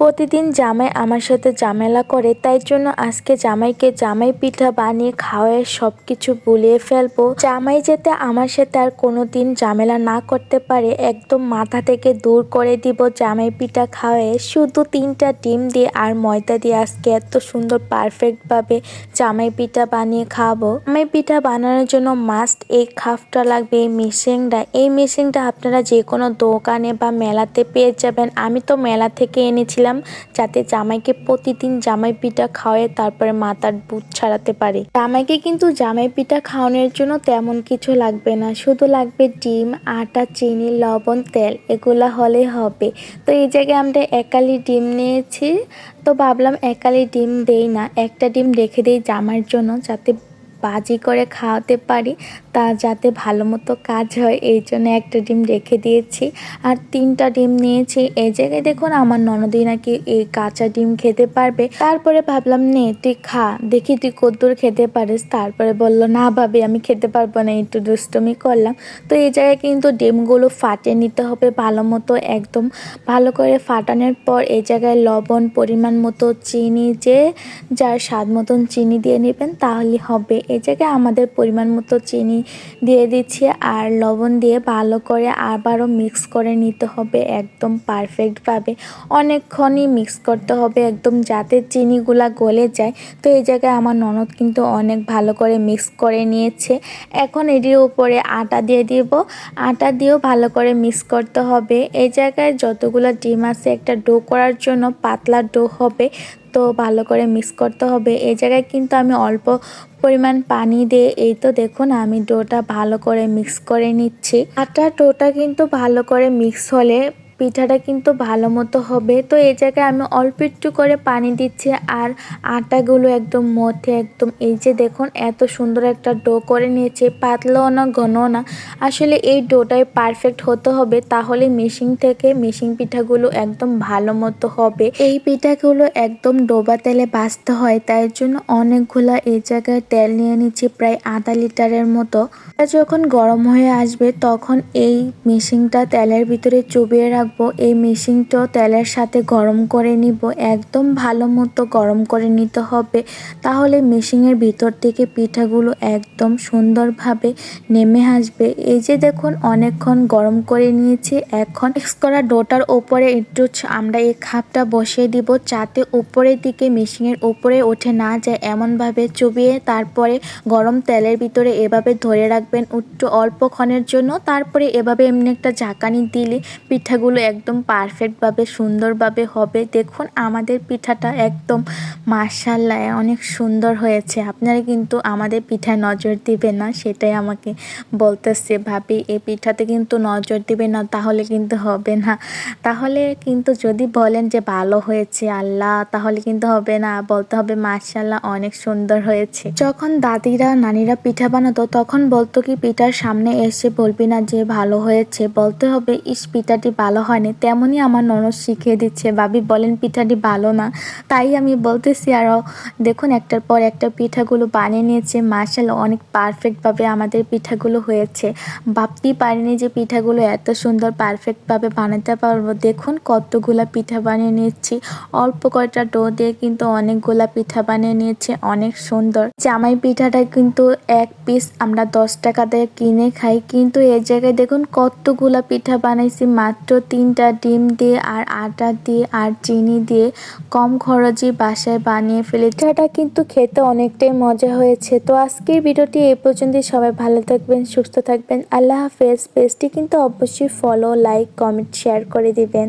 প্রতিদিন জামাই আমার সাথে ঝামেলা করে, তাই জন্য আজকে জামাইকে জামাই পিঠা বানিয়ে খাওয়ায় সব কিছু ভুলিয়ে ফেলবো। জামাই যাতে আমার সাথে আর কোনোদিন ঝামেলা না করতে পারে, একদম মাথা থেকে দূর করে দিব জামাই পিঠা খাওয়ায়। শুধু 3টা ডিম দিয়ে আর ময়দা দিয়ে আজকে এত সুন্দর পারফেক্টভাবে জামাই পিঠা বানিয়ে খাওয়াবো। জামাই পিঠা বানানোর জন্য মাস্ট এই খাফটা লাগবে, এই মেশিনটা। এই মেশিনটা আপনারা যে কোনো দোকানে বা মেলাতে পেয়ে যাবেন। আমি তো মেলা থেকে এনেছিলাম যাতে জামাইকে প্রতিদিন জামাই পিঠা খাওয়ায় তারপরে মাথার ভূত ছাড়াতে পারে। জামাইকে কিন্তু জামাই পিঠা খাওয়ানোর জন্য তেমন কিছু লাগবে না, শুধু লাগবে ডিম, আটা, চিনি, লবণ, তেল, এগুলা হলেই হবে। তো এই জায়গায় আমরা একালি ডিম নিয়েছি, তো ভাবলাম একালি ডিম দেই না, একটা ডিম রেখে দিই জামাইয়ের জন্য, যাতে বাজি করে খাওয়াতে পারি, তা যাতে ভালো মতো কাজ হয়, এই জন্য একটা ডিম রেখে দিয়েছি। আর 3টা ডিম নিয়েছি। এই জায়গায় দেখুন আমার ননদি নাকি এই কাঁচা ডিম খেতে পারবে, তারপরে ভাবলাম নে তুই খা, দেখি তুই কদ্দূর খেতে পারিস। তারপরে বলল না ভাবি আমি খেতে পারবো না, একটু দুষ্টুমি করলাম। তো এই জায়গায় কিন্তু ডিমগুলো ফাটিয়ে নিতে হবে ভালো মতো, একদম ভালো করে ফাটানোর পর এই জায়গায় লবণ, পরিমাণ মতো চিনি, যে যার স্বাদ মতন চিনি দিয়ে নেবেন তাহলে হবে। এই জায়গায় আমাদের পরিমাণ মতো চিনি দিয়ে দিচ্ছি আর লবণ দিয়ে ভালো করে আবারও মিক্স করে নিতে হবে একদম পারফেক্টভাবে। অনেকক্ষণই মিক্স করতে হবে একদম যাতে চিনিগুলা গলে যায়। তো এই জায়গায় আমার ননদ কিন্তু অনেক ভালো করে মিক্স করে নিয়েছে। এখন এটির উপরে আটা দিয়ে দিব, আটা দিয়েও ভালো করে মিক্স করতে হবে। এই জায়গায় যতগুলো ডিম আছে একটা ডো করার জন্য পাতলা ডো হবে, তো ভালো করে মিক্স করতে হবে। এই জায়গায় কিন্তু আমি অল্প পরিমাণ পানি দিয়ে এই তো দেখুন আমি ডোটা ভালো করে মিক্স করে নিচ্ছি। আটা ডোটা কিন্তু ভালো করে মিক্স হলে পিঠাটা কিন্তু ভালো মতো হবে। তো এই জায়গায় আমি অল্প একটু করে পানি দিচ্ছি আর আটাগুলো একদম মধ্যে একদম এই যে দেখুন এত সুন্দর একটা ডো করে নিয়েছে, পাতলাও না ঘনও না। আসলে এই ডোটাই পারফেক্ট হতে হবে, তাহলে মেশিন থেকে মেশিন পিঠাগুলো একদম ভালো মতো হবে। এই পিঠাগুলো একদম ডোবা তেলে ভাজতে হয়, তাই জন্য অনেকগুলা এই জায়গায় তেল নিয়ে নিচ্ছি, প্রায় আধা লিটারের মতো। যখন গরম হয়ে আসবে তখন এই মেশিনটা তেলের ভিতরে চুবিয়ে রাখবো। এই মেশিনটাও তেলের সাথে গরম করে নিব, একদম ভালো মতো গরম করে নিতে হবে, তাহলে মেশিনের ভিতর থেকে পিঠাগুলো একদম সুন্দরভাবে নেমে আসবে। এই যে দেখুন অনেকক্ষণ গরম করে নিয়েছি। এখন মিক্স করা ডোটার ওপরে একটু আমরা এই খাপটা বসিয়ে দিব, যাতে উপরের দিকে মেশিনের উপরে ওঠে না যায়, এমনভাবে চুবিয়ে তারপরে গরম তেলের ভিতরে এভাবে ধরে রাখবেন একটু অল্পক্ষণের জন্য। তারপরে এভাবে এমনি একটা ঝাঁকানি দিলে পিঠাগুলো একদম পারফেক্টভাবে সুন্দরভাবে হবে। দেখুন আমাদের পিঠাটা একদম মাশাআল্লাহ অনেক সুন্দর হয়েছে। আপনারা কিন্তু আমাদের পিঠায় নজর দিবেন না, সেটাই আমাকে বলতেছে ভাবি এই পিঠাতে কিন্তু নজর দিবে না, তাহলে কিন্তু হবে না। তাহলে কিন্তু যদি বলেন যে ভালো হয়েছে আল্লাহ, তাহলে কিন্তু হবে না, বলতে হবে মাশাআল্লাহ অনেক সুন্দর হয়েছে। যখন দাদিরা নানিরা পিঠা বানাতো তখন বলতো কি পিঠার সামনে এসে বলবি না যে ভালো হয়েছে, বলতে হবে ইস পিঠাটি ভালো হয়নি। তেমনই আমার ননদ শিখিয়ে দিচ্ছে, ভাবি বলেন পিঠাটি ভালো না, তাই আমি বলতেছি। আরও দেখুন একটার পর একটা পিঠাগুলো বানিয়ে নিয়েছে, মাশাআল্লাহ অনেক পারফেক্টভাবে আমাদের পিঠাগুলো হয়েছে। ভাবতেই পারিনি যে পিঠাগুলো এত সুন্দর পারফেক্টভাবে বানাতে পারবো। দেখুন কতগুলা পিঠা বানিয়ে নিয়েছি, অল্প কয়টা ডো দিয়ে কিন্তু অনেকগুলা পিঠা বানিয়ে নিয়েছে, অনেক সুন্দর। জামাই পিঠাটা কিন্তু এক পিস আমরা 10 টাকা দিয়ে কিনে খাই, কিন্তু এই জায়গায় দেখুন কতগুলা পিঠা বানাইছি মাত্র 3টা ডিম দিয়ে আর আটা দিয়ে আর চিনি দিয়ে, কম খরচে বাসায় বানিয়ে ফেলে। পিঠাটা কিন্তু খেতে অনেকটাই মজা হয়েছে। তো আজকের ভিডিওটি এই পর্যন্তই। সবাই ভালো থাকবেন, সুস্থ থাকবেন, আল্লাহ হাফেজ। পেজটি কিন্তু অবশ্যই ফলো, লাইক, কমেন্ট, শেয়ার করে দিবেন।